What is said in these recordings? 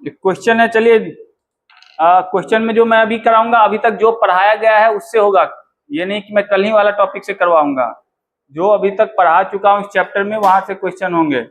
Question है, चलिए question में जो मैं अभी कराऊंगा, अभी तक जो पढ़ाया गया है उससे होगा, ये नहीं कि मैं कल ही वाला टॉपिक से करवाऊंगा। जो अभी तक पढ़ा चुका हूं इस चैप्टर में, वहां से क्वेश्चन होंगे।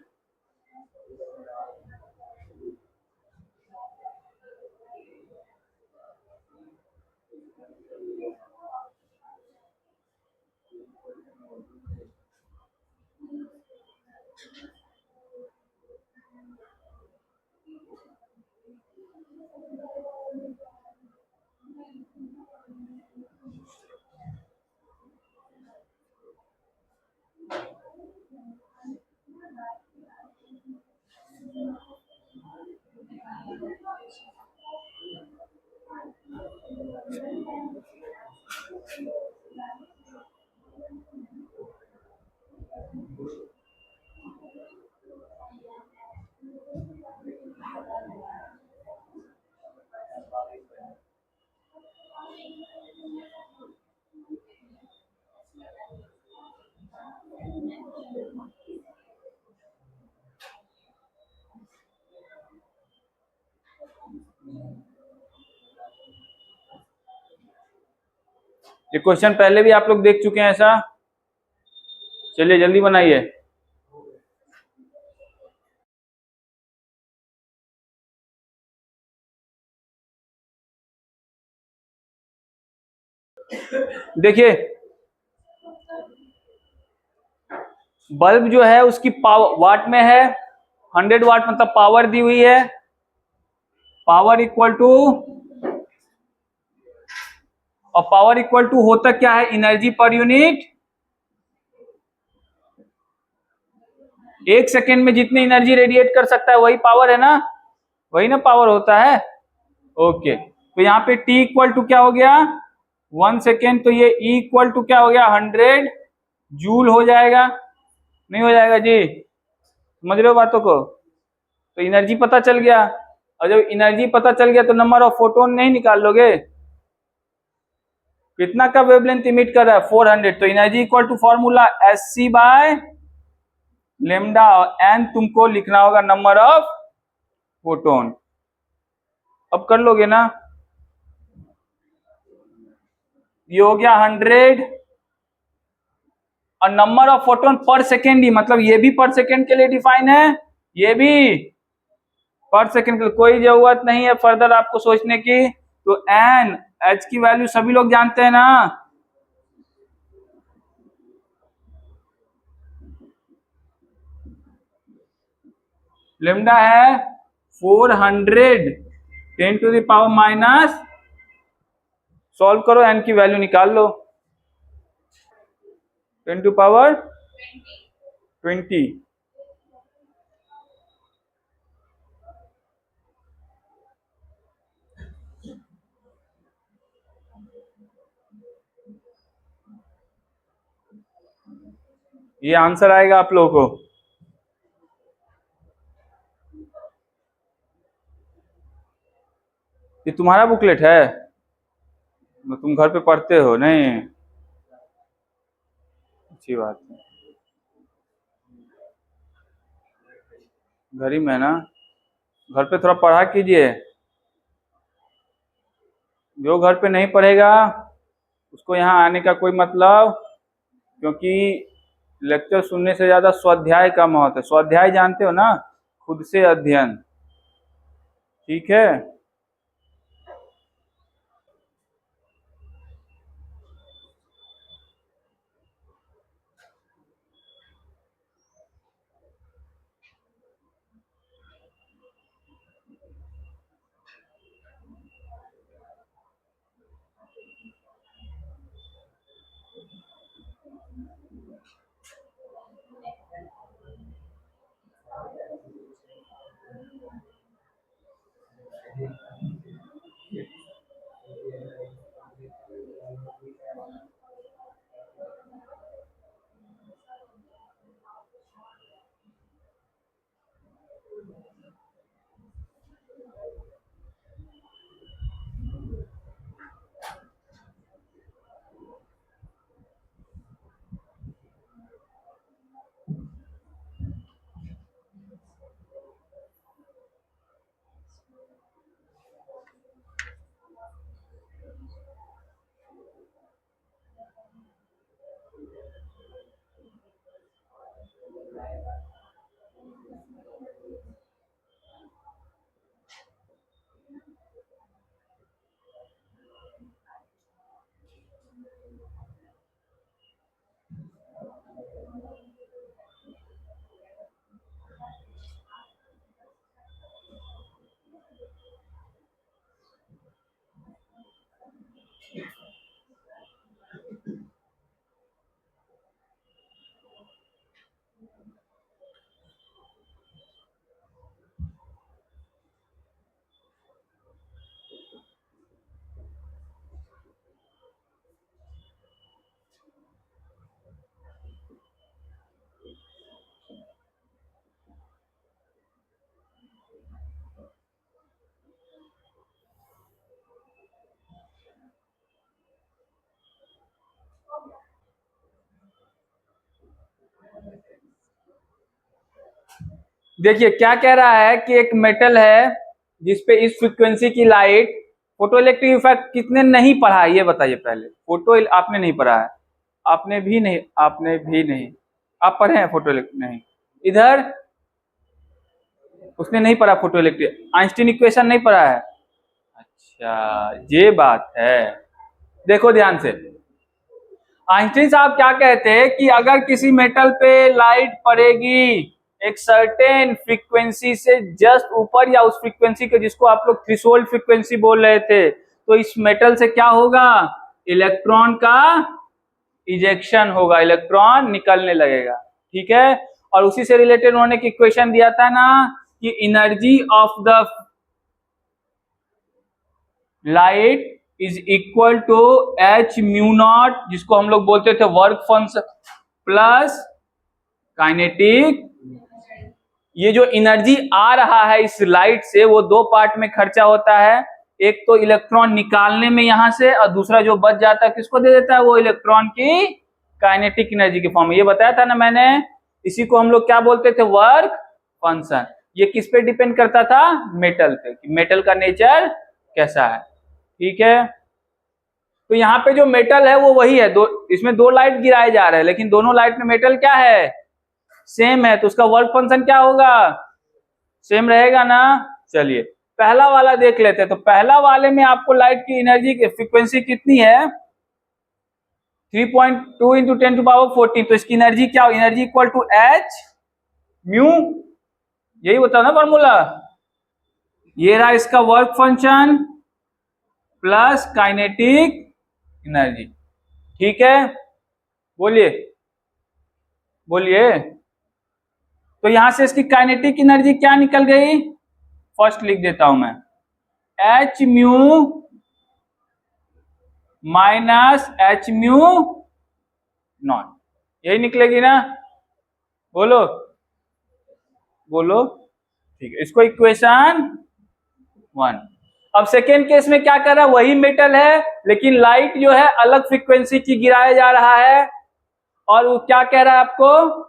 ये क्वेश्चन पहले भी आप लोग देख चुके हैं ऐसा। चलिए जल्दी बनाइए। देखिए, बल्ब जो है उसकी पावर वाट में है, 100 वाट मतलब पावर दी हुई है। पावर इक्वल टू, और पावर इक्वल टू होता क्या है, एनर्जी पर यूनिट। एक सेकेंड में जितनी एनर्जी रेडिएट कर सकता है वही पावर है ना, वही ना पावर होता है। ओके, तो यहाँ पे T इक्वल टू क्या हो गया, 1 सेकेंड, तो ये E इक्वल टू क्या हो गया, 100 जूल हो जाएगा। नहीं हो जाएगा जी, समझ रहे हो बातों को। तो एनर्जी पता चल गया, और जब एनर्जी पता चल गया तो नंबर ऑफ फोटोन नहीं निकाल लोगे। कितना का वेवलेंथ इमिट कर रहा है, 400। तो energy equal to formula Sc by lambda, और एन तुमको लिखना होगा नंबर ऑफ फोटोन। अब कर लोगे ना, ये हो गया 100, और नंबर ऑफ फोटोन पर सेकेंड ही, मतलब ये भी पर सेकेंड के लिए डिफाइन है, ये भी पर सेकेंड के लिए। कोई जरूरत नहीं है फर्दर आपको सोचने की। तो एन, एच की वैल्यू सभी लोग जानते हैं ना, लेमडा है 400 10 to the power minus, solve करो, एन की वैल्यू निकाल लो, 10 टू पावर 20। ये आंसर आएगा आप लोगों को। ये तुम्हारा बुकलेट है, तुम घर पे पढ़ते हो नहीं, अच्छी बात है। घर ही में ना, घर पे थोड़ा पढ़ा कीजिए। जो घर पे नहीं पढ़ेगा उसको यहाँ आने का कोई मतलब, क्योंकि लेक्चर सुनने से ज्यादा स्वाध्याय का महत्व है। स्वाध्याय जानते हो ना, खुद से अध्ययन, ठीक है। देखिए क्या कह रहा है कि एक मेटल है जिसपे इस फ्रीक्वेंसी की लाइट, फोटो इलेक्ट्रिक इफेक्ट कितने नहीं पढ़ा है ये बताइए पहले। फोटो आपने नहीं पढ़ा है, आपने भी नहीं आप पढ़े हैं फोटो इलेक्ट्रिक? नहीं, इधर उसने नहीं पढ़ा फोटो इलेक्ट्रिक, आइंस्टीन इक्वेशन नहीं पढ़ा है। अच्छा ये बात है। देखो ध्यान से, आइंस्टीन साहब क्या कहते हैं कि अगर किसी मेटल पे लाइट पड़ेगी एक सर्टेन फ्रीक्वेंसी से जस्ट ऊपर या उस फ्रीक्वेंसी के जिसको आप लोग थ्रेशोल्ड फ्रीक्वेंसी बोल रहे थे, तो इस मेटल से क्या होगा, इलेक्ट्रॉन का इजेक्शन होगा, इलेक्ट्रॉन निकलने लगेगा। ठीक है, और उसी से रिलेटेड उन्होंने एक इक्वेशन दिया था ना कि energy of the light is equal to h mu not, जिसको हम लोग बोलते थे वर्क फंक्शन, प्लस काइनेटिक। ये जो एनर्जी आ रहा है इस लाइट से वो दो पार्ट में खर्चा होता है, एक तो इलेक्ट्रॉन निकालने में यहां से, और दूसरा जो बच जाता है किसको दे देता है, वो इलेक्ट्रॉन की काइनेटिक एनर्जी के फॉर्म में। ये बताया था ना मैंने, इसी को हम लोग क्या बोलते थे, वर्क फंक्शन। ये किस पे डिपेंड करता था, मेटल पे, कि मेटल का नेचर कैसा है। ठीक है, तो यहाँ पे जो मेटल है वो वही है, दो इसमें दो लाइट गिराए जा रहे हैं लेकिन दोनों लाइट में मेटल क्या है, सेम है, तो उसका वर्क फंक्शन क्या होगा, सेम रहेगा ना। चलिए पहला वाला देख लेते हैं। तो पहला वाले में आपको लाइट की एनर्जी की फ्रीक्वेंसी कितनी है, 3.2 इंटू 10⁻14। तो इसकी एनर्जी क्या हो, energy equal to h mu, यही होता है ना फॉर्मूला। ये रहा इसका work function plus kinetic energy. ठीक है, बोलिए बोलिए। तो यहां से इसकी काइनेटिक एनर्जी क्या निकल गई, फर्स्ट लिख देता हूं मैं, H mu minus h mu not, यही निकलेगी ना, बोलो बोलो। ठीक है, इसको इक्वेशन 1। अब सेकेंड केस में क्या कर रहा है, वही मेटल है लेकिन लाइट जो है अलग फ्रीक्वेंसी की गिराया जा रहा है, और वो क्या कह रहा है आपको,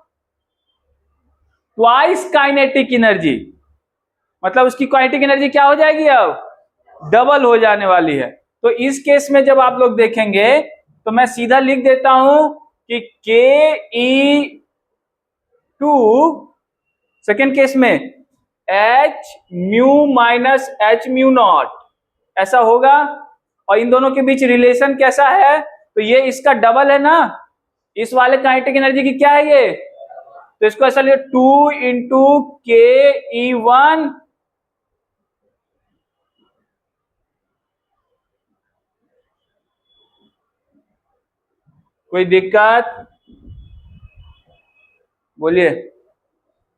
ट्वाइस काइनेटिक एनर्जी, मतलब उसकी काइनेटिक एनर्जी क्या हो जाएगी, अब डबल हो जाने वाली है। तो इस केस में जब आप लोग देखेंगे तो मैं सीधा लिख देता हूं कि के ई टू, सेकेंड केस में H mu minus h mu not, ऐसा होगा। और इन दोनों के बीच रिलेशन कैसा है, तो ये इसका डबल है ना, इस वाले काइनेटिक एनर्जी की क्या है ये, तो इसको ऐसा लिखो 2 इंटू के ई वन कोई दिक्कत, बोलिए।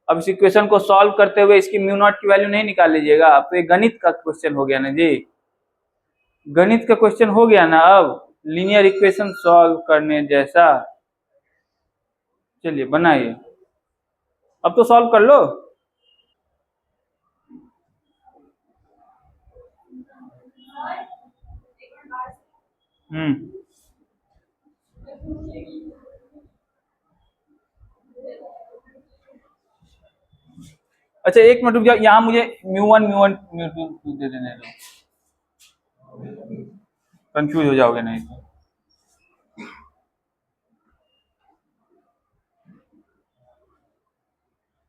अब इस इक्वेशन को सॉल्व करते हुए इसकी म्यू नॉट की वैल्यू नहीं निकाल लीजिएगा, अब तो ये गणित का क्वेश्चन हो गया ना जी, गणित का क्वेश्चन हो गया ना, अब लीनियर इक्वेशन सॉल्व करने जैसा। चलिए बनाइए, अब तो सॉल्व कर लो। हम्म, अच्छा एक मिनट रुक जाओ, यहाँ मुझे म्यू वन म्यू टू दे देने दो, कंफ्यूज हो जाओगे नहीं तो।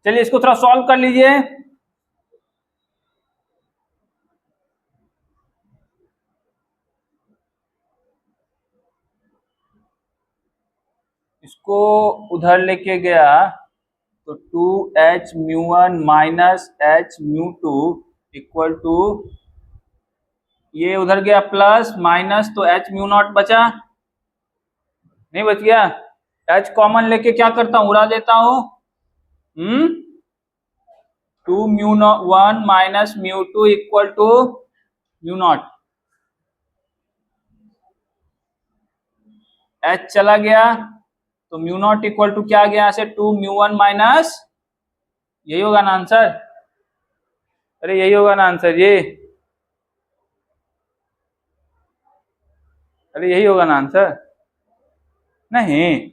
चलिए इसको थोड़ा सॉल्व कर लीजिए। इसको उधर लेके गया तो 2h mu one minus h mu two equal to, ये उधर गया प्लस माइनस, तो एच म्यू नॉट बचा, नहीं बच गया, एच कॉमन लेके क्या करता हूं, उड़ा देता हूं। 2 mu one minus mu two equal to mu not, h चला गया तो म्यू नॉट इक्वल टू क्या आ गया, यहाँ से 2 म्यू वन माइनस, यही होगा ना आंसर, अरे यही होगा ना आंसर ये, अरे यही होगा ना आंसर, नहीं।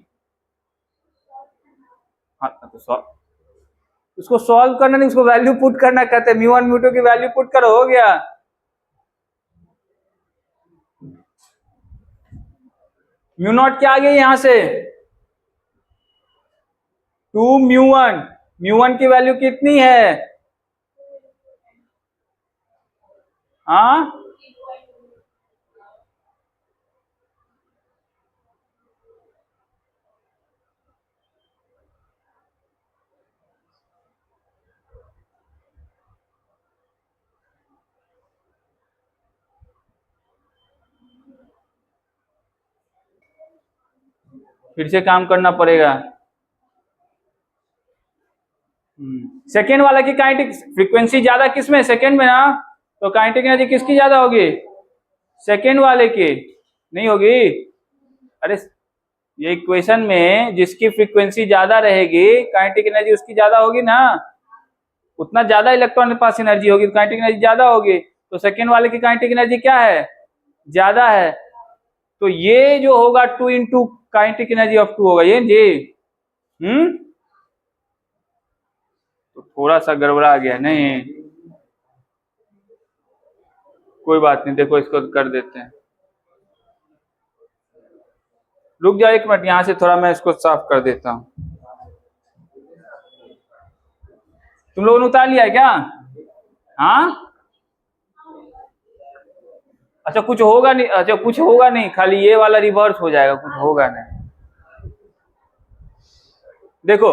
हाँ तो उसको सॉल्व करना नहीं, उसको वैल्यू पुट करना कहते हैं। म्यू1 म्यू2 की वैल्यू पुट करो, हो गया। म्यू नॉट क्या आ गया यहां से, 2 म्यू1। म्यू1 की वैल्यू कितनी है, हाँ फिर से काम करना पड़ेगा। सेकेंड वाला की काइनेटिक फ्रीक्वेंसी ज्यादा किसमें, सेकेंड में ना, तो काइनेटिक एनर्जी किसकी ज्यादा होगी, सेकेंड वाले की नहीं होगी। अरे ये इक्वेशन में जिसकी फ्रीक्वेंसी ज्यादा रहेगी काइनेटिक एनर्जी उसकी ज्यादा होगी ना, उतना ज्यादा इलेक्ट्रॉन के पास एनर्जी होगी तो काइनेटिक एनर्जी ज्यादा होगी। तो सेकेंड वाले की काइनेटिक एनर्जी क्या है, ज्यादा है। तो ये जो होगा 2 इंटू काइनेटिक एनर्जी ऑफ 2 होगा ये जी। तो थोड़ा सा गड़बड़ा गया, नहीं कोई बात नहीं, देखो इसको कर देते हैं। रुक जाओ 1 मिनट, यहां से थोड़ा मैं इसको साफ कर देता हूं। तुम लोगों ने उतार लिया है क्या, हाँ अच्छा कुछ होगा नहीं, अच्छा कुछ होगा नहीं, खाली ये वाला रिवर्स हो जाएगा, कुछ होगा नहीं। देखो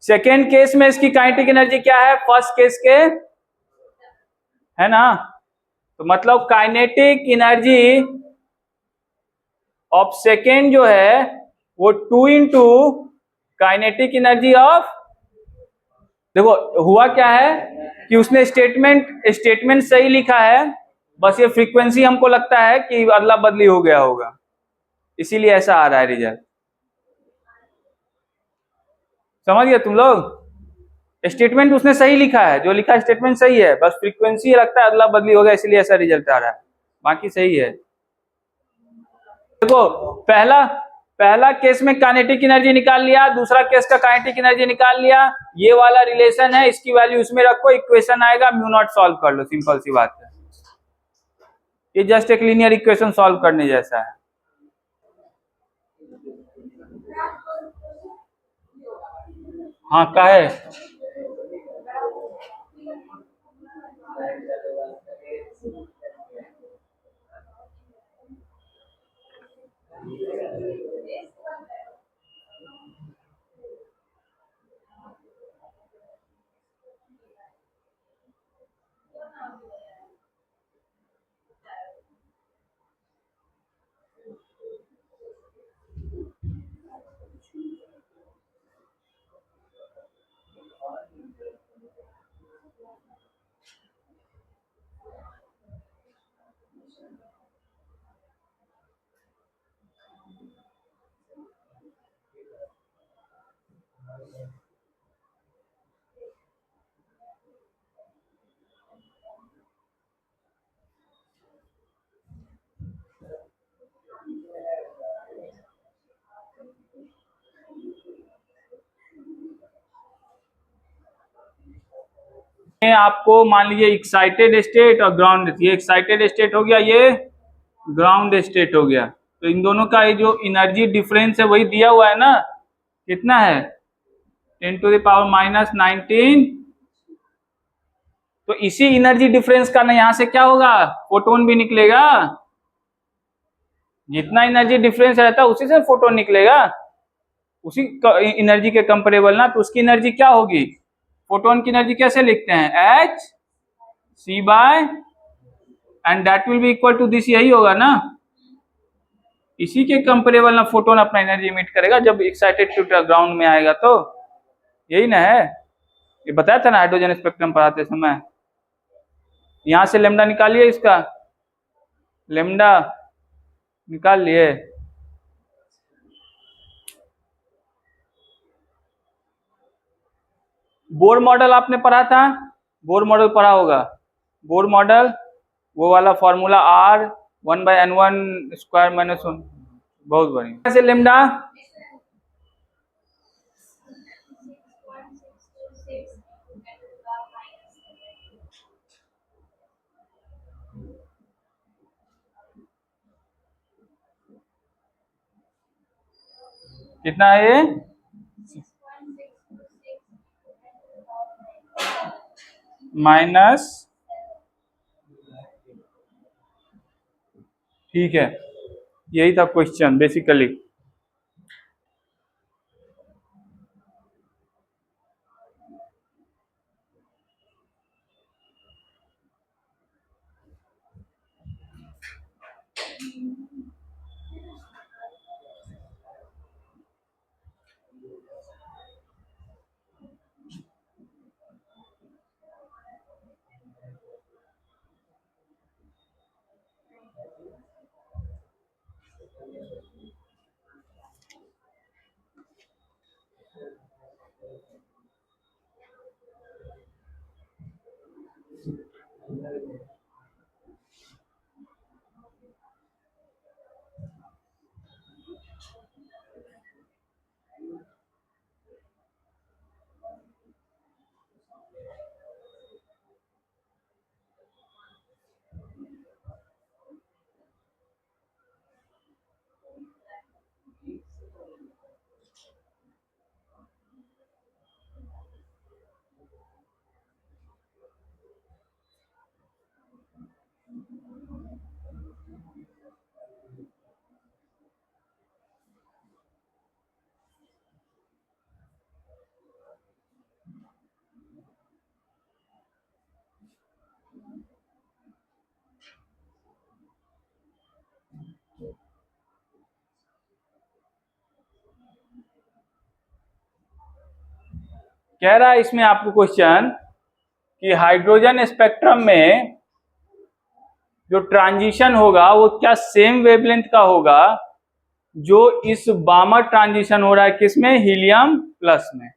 सेकेंड केस में इसकी काइनेटिक एनर्जी क्या है, फर्स्ट केस के, है ना। तो मतलब काइनेटिक एनर्जी ऑफ सेकेंड जो है वो 2 इंटू काइनेटिक एनर्जी ऑफ, देखो हुआ क्या है कि उसने स्टेटमेंट सही लिखा है, बस ये फ्रीक्वेंसी हमको लगता है कि अदला बदली हो गया होगा, इसीलिए ऐसा आ रहा है रिजल्ट। समझ गए तुम लोग, स्टेटमेंट उसने सही लिखा है, जो लिखा स्टेटमेंट सही है, बस फ्रीक्वेंसी लगता है अदला बदली हो गया, इसलिए ऐसा रिजल्ट आ रहा है, बाकी सही है। देखो पहला केस में काइनेटिक एनर्जी निकाल लिया, दूसरा केस का काइनेटिक एनर्जी निकाल लिया, ये वाला रिलेशन है, इसकी वैल्यू इसमें रखो, इक्वेशन आएगा, म्यू नॉट सॉल्व कर लो, सिंपल सी बात है। ये जस्ट एक लीनियर इक्वेशन सॉल्व करने जैसा है। हाँ का है, आपको मान लीजिए एक्साइटेड स्टेट और ग्राउंड, ये एक्साइटेड स्टेट हो गया, ये ग्राउंड स्टेट हो गया, तो इन दोनों का ये जो एनर्जी डिफरेंस है वही दिया हुआ है ना, कितना है 10⁻⁻19। तो इसी एनर्जी डिफरेंस का ना यहां से क्या होगा, फोटोन भी निकलेगा, जितना एनर्जी डिफरेंस रहता है उसी से फोटोन निकलेगा, उसी एनर्जी के कंपेरेबल ना, तो उसकी एनर्जी क्या होगी, फोटोन की एनर्जी कैसे लिखते हैं, h c by and that will be equal to this, यही होगा ना, इसी के कंपेरेबल ना फोटोन अपना एनर्जी इमिट करेगा जब एक्साइटेड टू ग्राउंड में आएगा, तो यही ना है, ये बताया था ना हाइड्रोजन स्पेक्ट्रम पढ़ाते समय। यहां से लेमडा निकालिए, इसका लेमडा निकाल लिए, बोर मॉडल आपने पढ़ा था, बोर मॉडल पढ़ा होगा, बोर मॉडल वो वाला फॉर्मूला R 1/n1² - 1, बहुत बढ़िया। ऐसे लेमडा कितना है ये? माइनस, ठीक है, यही था क्वेश्चन बेसिकली। कह रहा है इसमें आपको क्वेश्चन कि हाइड्रोजन स्पेक्ट्रम में जो ट्रांजिशन होगा वो क्या सेम वेवलेंथ का होगा जो इस बामर ट्रांजिशन हो रहा है किसमें, हीलियम प्लस में।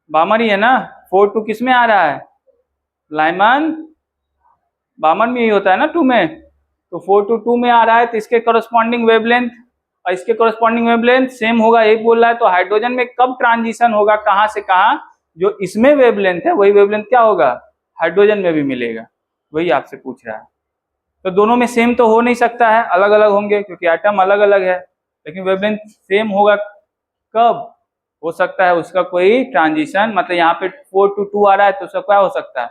बामर ही है ना, 4 2 किस में आ रहा है, लाइमन, बामर में ही होता है ना 2 में, तो 4 to 2 में आ रहा है, तो इसके करस्पॉन्डिंग वेवलेंथ और इसके करस्पॉन्डिंग वेवलेंथ सेम होगा, यही बोल रहा है। तो हाइड्रोजन में कब ट्रांजिशन होगा, कहां से कहां, जो इसमें वेवलेंथ है वही वेवलेंथ क्या होगा, हाइड्रोजन में भी मिलेगा, वही आपसे पूछ रहा है। तो दोनों में सेम तो हो नहीं सकता है, अलग अलग होंगे क्योंकि एटम अलग अलग है, लेकिन वेवलेंथ सेम होगा कब, हो सकता है उसका कोई ट्रांजिशन, मतलब यहाँ पे 4 to 2 आ रहा है तो उसका क्या हो सकता है,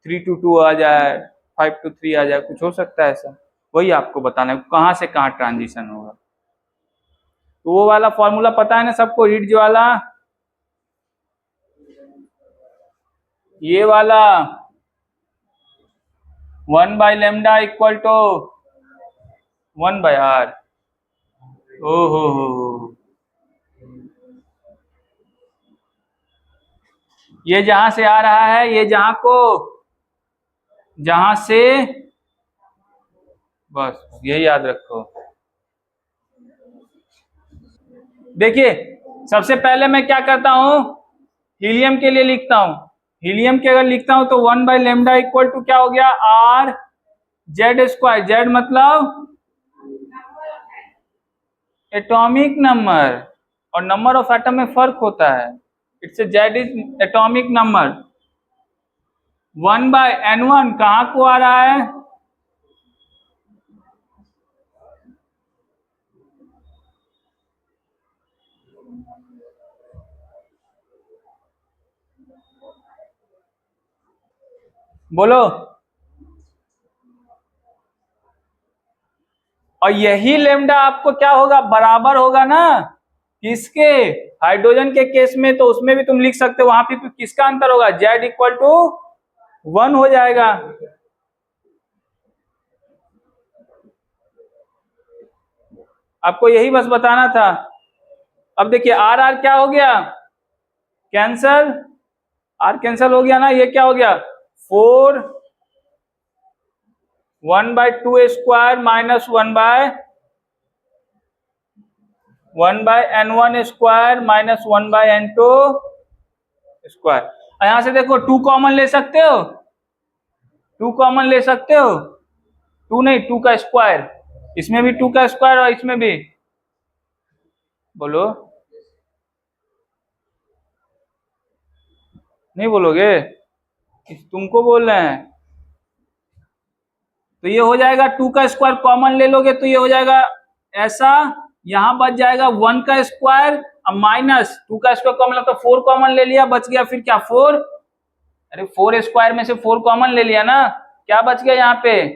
3 to 2 आ जाए, 5 to 3 आ जाए, कुछ हो सकता है ऐसा, वही आपको बताना है कहाँ से कहाँ ट्रांजिशन होगा। तो वो वाला फॉर्मूला पता है ना सबको, रिड्ज वाला, ये वाला 1/λ इक्वल टू 1/r। ओ हो, ये जहां से आ रहा है, ये जहां से, बस ये याद रखो। देखिए सबसे पहले मैं क्या करता हूं, हीलियम के लिए लिखता हूं, हीलियम के अगर लिखता हूं तो 1/λ इक्वल टू क्या हो गया, आर जेड स्क्वायर, जेड मतलब एटॉमिक नंबर, और नंबर ऑफ एटम में फर्क होता है, it's Z is atomic number. 1/n1 कहाँ को आ रहा है, बोलो, और यही लेमडा आपको क्या होगा, बराबर होगा ना किसके, हाइड्रोजन के केस में तो उसमें भी तुम लिख सकते हो, वहां पे तो किसका अंतर होगा, जेड इक्वल टू 1 हो जाएगा। आपको यही बस बताना था। अब देखिए आर आर क्या हो गया, कैंसल, आर कैंसल हो गया ना, ये क्या हो गया, 4 1/2 square minus 1/n1 square minus 1/n2 square. यहां से देखो 2 कॉमन ले सकते हो, 2 कॉमन ले सकते हो, 2 नहीं 2 का स्क्वायर, इसमें भी 2 का स्क्वायर और इसमें भी, बोलो, नहीं बोलोगे, तुमको बोल रहे हैं। तो ये हो जाएगा 2 का स्क्वायर कॉमन ले लोगे तो ये हो जाएगा ऐसा, यहां बच जाएगा 1 का स्क्वायर अब माइनस 2 का स्क्वायर कॉमन, तो 4 कॉमन ले लिया, बच गया फिर क्या 4। अरे 4 स्क्वायर में से 4 कॉमन ले लिया ना, क्या बच गया यहाँ पे,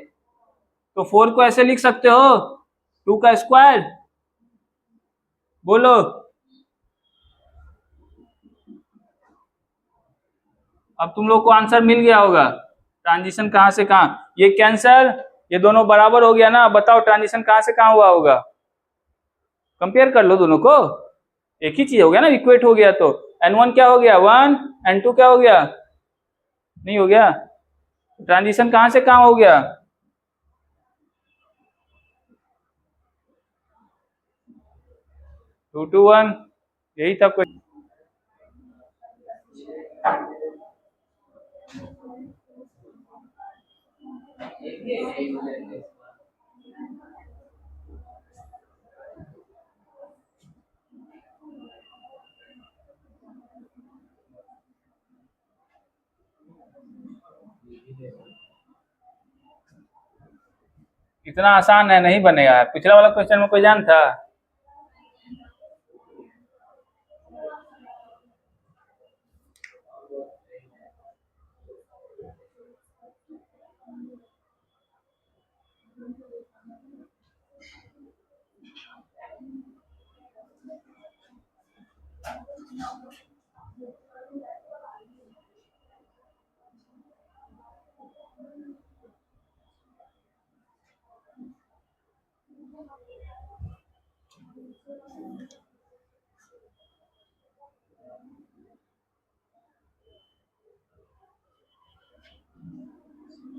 तो 4 को ऐसे लिख सकते हो 2 का स्क्वायर। बोलो अब तुम लोग को आंसर मिल गया होगा। ट्रांजिशन कहां से कहां, ये कैंसर, ये दोनों बराबर हो गया ना, बताओ ट्रांजिशन कहां से कहां हुआ होगा, कंपेयर कर लो दोनों को, एक ही चीज हो गया ना, इक्वेट हो गया तो n1 क्या हो गया 1, n2 क्या हो गया, नहीं हो गया, ट्रांजिशन कहां से कहां हो गया, 2 to 1, यही था कुछ। इतना आसान है, नहीं बनेगा, पिछला वाला क्वेश्चन में कोई जान था।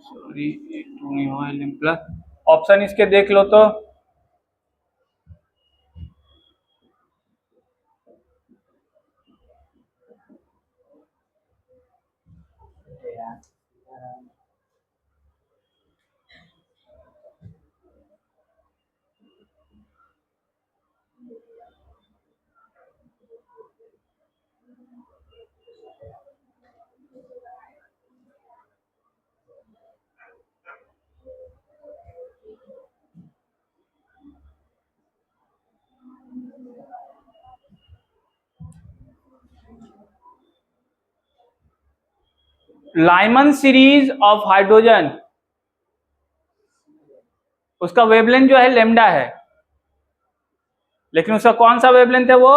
सॉरी, प्लस ऑप्शन इसके देख लो तो, लाइमन सीरीज ऑफ हाइड्रोजन, उसका वेवलेंथ जो है लेमडा है, लेकिन उसका कौन सा वेवलेंथ है वो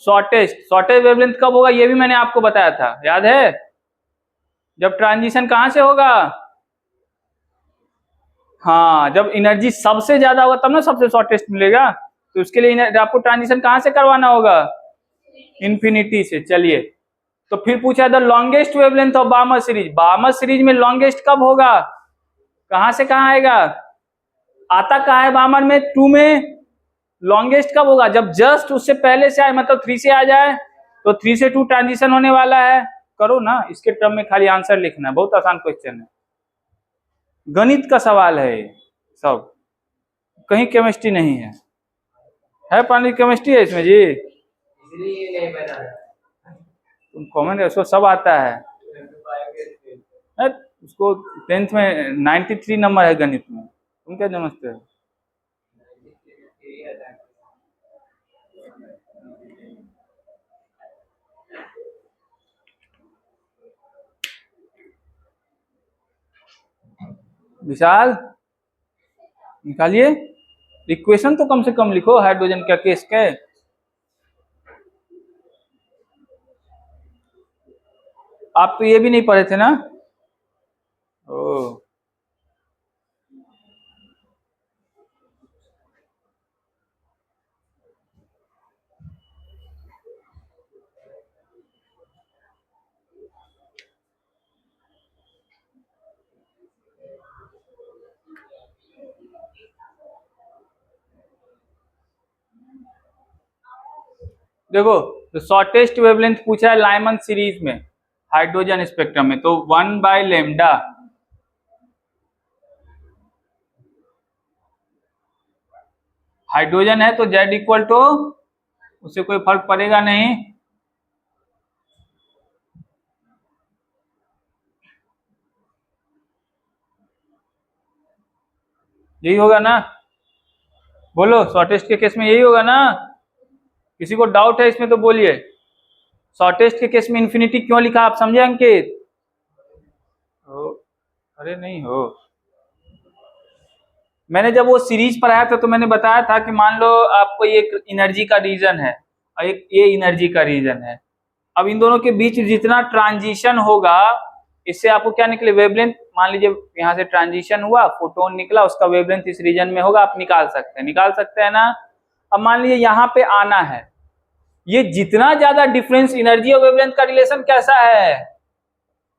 शॉर्टेस्ट। शॉर्टेस्ट वेवलेंथ कब होगा ये भी मैंने आपको बताया था, याद है, जब ट्रांजिशन कहां से होगा, हाँ जब एनर्जी सबसे ज्यादा होगा तब ना सबसे शॉर्टेस्ट मिलेगा, तो उसके लिए आपको ट्रांजिशन कहां से करवाना होगा, इंफिनिटी से। चलिए, तो फिर पूछा the longest wavelength of Barmer series, Barmer series में लॉन्गेस्ट कब होगा, कहां से कहां आएगा, आता कहां है बार्मर में 2 में, लॉन्गेस्ट कब होगा जब जस्ट उससे पहले से आए, मतलब 3 से आ जाए, तो 3 से 2 ट्रांजिशन होने वाला है। करो ना, इसके टर्म में खाली आंसर लिखना है, बहुत आसान क्वेश्चन है, गणित का सवाल है सब, कहीं केमिस्ट्री नहीं है पानी केमिस्ट्री है इसमें जी, तुम कॉमन है उसको सब आता है, उसको 10th में 93 नंबर है गणित में, तुम क्या समझते हो। विशाल निकालिए, इक्वेशन तो कम से कम लिखो हाइड्रोजन का केस के, आप तो ये भी नहीं पढ़े थे ना। ओ देखो, तो शॉर्टेस्ट वेवलेंथ पूछा है लाइमन सीरीज में हाइड्रोजन स्पेक्ट्रम में, तो 1/λ, हाइड्रोजन है तो Z इक्वल टू, उससे कोई फर्क पड़ेगा नहीं, यही होगा ना, बोलो, शॉर्टेस्ट के केस में यही होगा ना? किसी को डाउट है इसमें तो बोलिए। शॉर्टेस्ट के केस में इन्फिनिटी क्यों लिखा, आप समझे अंकित? हो, अरे नहीं हो। मैंने जब वो सीरीज पढ़ाया था तो मैंने बताया था कि मान लो आपको ये एनर्जी का रीजन है और एक ये एनर्जी का रीजन है। अब इन दोनों के बीच जितना ट्रांजिशन होगा, इससे आपको क्या निकले, वेवलेंथ। मान लीजिए यहाँ से ट्रांजिशन हुआ, फोटोन निकला, उसका वेवलेंथ इस रीजन में होगा, आप निकाल सकते हैं ना। अब मान लीजिए यहाँ पे आना है, ये जितना ज्यादा डिफरेंस एनर्जी और वेवलेंथ का रिलेशन कैसा है,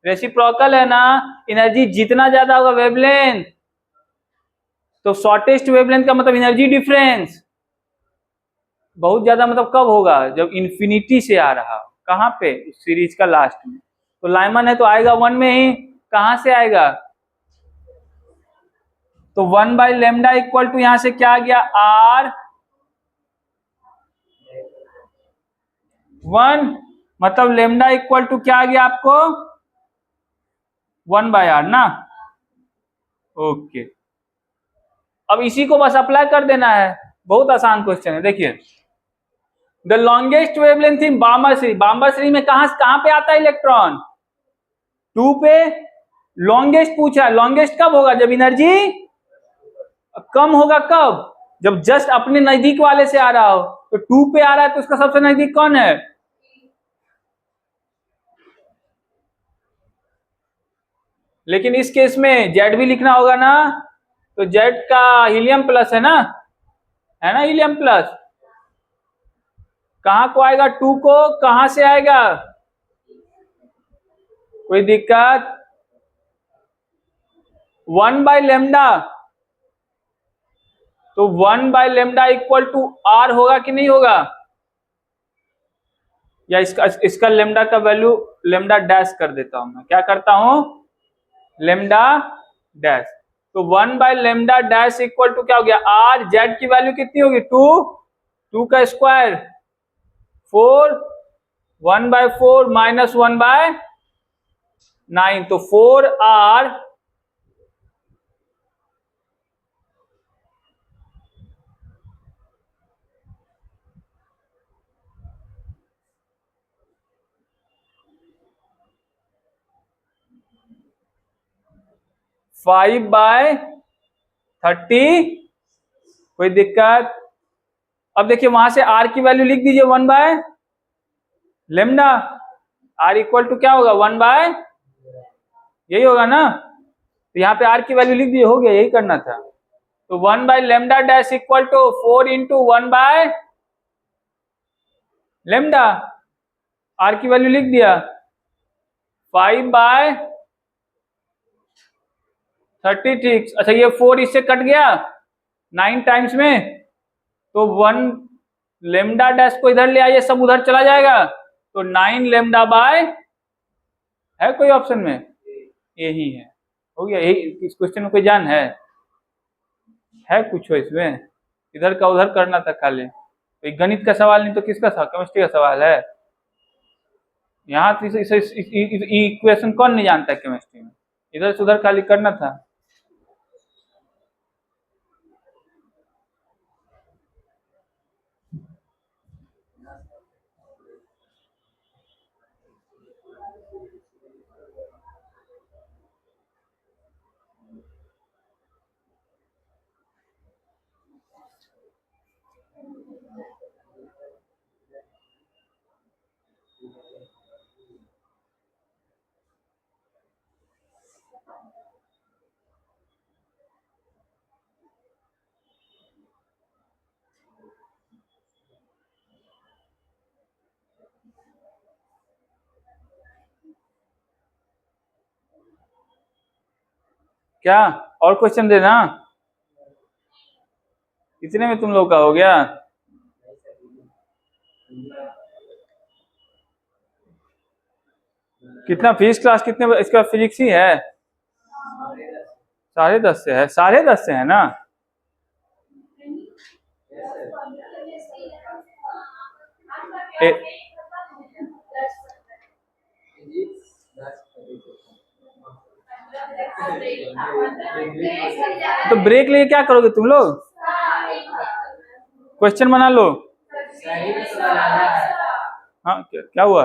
रेसिप्रोकल है ना। एनर्जी जितना ज्यादा होगा वेवलेंथ, तो शॉर्टेस्ट वेवलेंथ का मतलब एनर्जी डिफरेंस बहुत ज्यादा, मतलब कब होगा, जब इंफिनिटी से आ रहा हो। कहाँ पे, सीरीज का लास्ट में। तो लाइमन है तो आएगा 1 में ही। कहां से आएगा, तो 1/λ इक्वल टू यहां से क्या आ गया, R 1, मतलब लेमडा इक्वल टू क्या आ गया आपको, 1/R ना। ओके, अब इसी को बस अप्लाई कर देना है, बहुत आसान क्वेश्चन है। देखिए, द लॉन्गेस्ट वेवलेंथ इन बाम्बरश्री में कहां पे आता है इलेक्ट्रॉन, 2 पे। लॉन्गेस्ट पूछा है, लॉन्गेस्ट कब होगा, जब एनर्जी कम होगा। कब, जब जस्ट अपने नजदीक वाले से आ रहा हो। तो 2 पे आ रहा है तो उसका सबसे नजदीक कौन है, लेकिन इस केस में जेड भी लिखना होगा ना। तो जेड का हीलियम प्लस है ना, हीलियम प्लस। कहां को आएगा, 2 को कहां से आएगा, कोई दिक्कत, 1/λ। तो 1/λ इक्वल टू R होगा कि नहीं होगा, या इसका लेमडा का वैल्यू लेमडा डैश कर देता हूं, मैं क्या करता हूं, लेमडा डैश। तो 1/λ डैश इक्वल टू क्या हो गया, R। जेड की वैल्यू कितनी होगी, 2 का स्क्वायर 4, 1/4 माइनस 1/9, तो 4R 5/30। कोई दिक्कत। अब देखिए वहां से R की वैल्यू लिख दीजिए 1/λ। R इक्वल टू क्या होगा, 1/, यही होगा ना। तो यहाँ पे R की वैल्यू लिख दीजिए, हो गया, यही करना था। तो 1/λ dash equal to 4 into 1/λ। R की वैल्यू लिख दिया, 5/30। ठीक, अच्छा ये 4 इससे कट गया 9 टाइम्स में, तो 1 λ डैश को इधर ले आइए, सब उधर चला जाएगा। तो 9 λ/, है कोई ऑप्शन में, यही है, हो गया। यही इस क्वेश्चन में कोई जान है कुछ हो इसमें, इधर का उधर करना था खाली। तो गणित का सवाल नहीं तो किसका था, केमिस्ट्री का सवाल है। यहाँ इक्वेशन कौन नहीं जानता है केमिस्ट्री में, इधर से उधर खाली करना था। क्या और क्वेश्चन देना, इतने में तुम लोग का हो गया। कितना फीस क्लास कितने, इसका फिजिक्स ही है, 10:30 से है, 10:30 से है ना। तो ब्रेक लेके क्या करोगे तुम लोग, क्वेश्चन बना लो। सही तो बनाना है। हाँ क्या हुआ?